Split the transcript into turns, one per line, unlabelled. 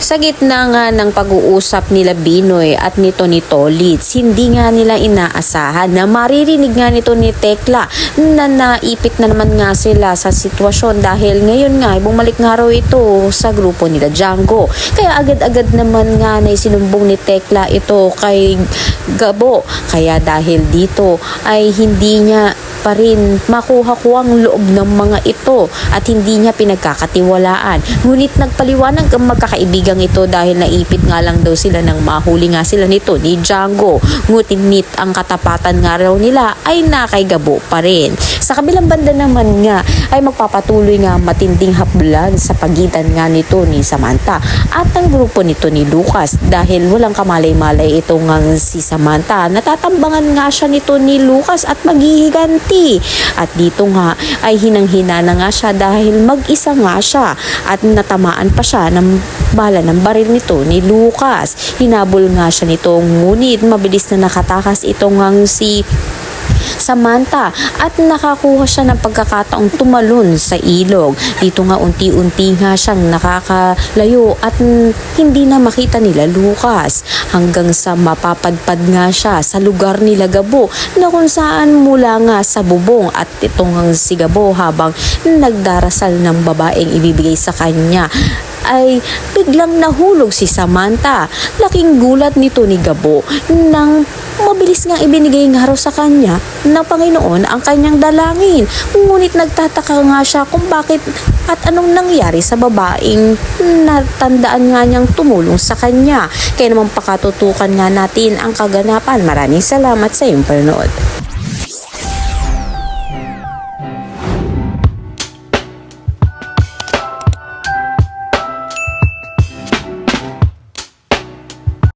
Sa gitna nga ng pag-uusap nila Binoy at nito ni Tolitz, hindi nga nila inaasahan na maririnig nga nito ni Tekla na naipit na naman nga sila sa sitwasyon dahil ngayon nga bumalik nga raw ito sa grupo nila Django. Kaya agad-agad naman nga na isinumbong ni Tekla ito kay Gabo. Kaya dahil dito ay hindi niya pa rin makuha ang loob ng mga ito at hindi niya pinagkakatiwalaan. Ngunit nagpaliwanag ang magkakaibigang ito dahil naipit nga lang daw sila nang mahuli nga sila nito ni Django. Ngunit ang katapatan nga raw nila ay nakay Gabo pa rin. Sa kabilang banda naman nga ay magpapatuloy nga matinding haplan sa pagitan nga nito ni Samantha at ang grupo nito ni Lucas dahil walang kamalay-malay ito nga si Samantha. Natatambangan nga siya nito ni Lucas at maghihiganti. At dito nga ay hinang-hina na nga siya dahil mag-isa nga siya at natamaan pa siya ng bala ng baril nito ni Lucas. Hinabol nga siya nito ngunit mabilis na nakatakas ito ngang si Samantha at nakakuha siya ng pagkakataong tumalon sa ilog. Dito nga unti-unti nga siyang nakakalayo at hindi na makita nila Lucas hanggang sa mapapadpad nga siya sa lugar nila Gabo na kung saan mula nga sa bubong at itong si Gabo habang nagdarasal ng babaeng ibibigay sa kanya ay biglang nahulog si Samantha. Laking gulat nito ni Gabo nang mabilis nga ibinigay nga raw sa kanya na Panginoon ang kanyang dalangin. Ngunit nagtataka nga siya kung bakit at anong nangyari sa babaeng natandaan nga niyang tumulong sa kanya. Kaya naman pakatutukan nga natin ang kaganapan. Maraming salamat sa iyong panonood.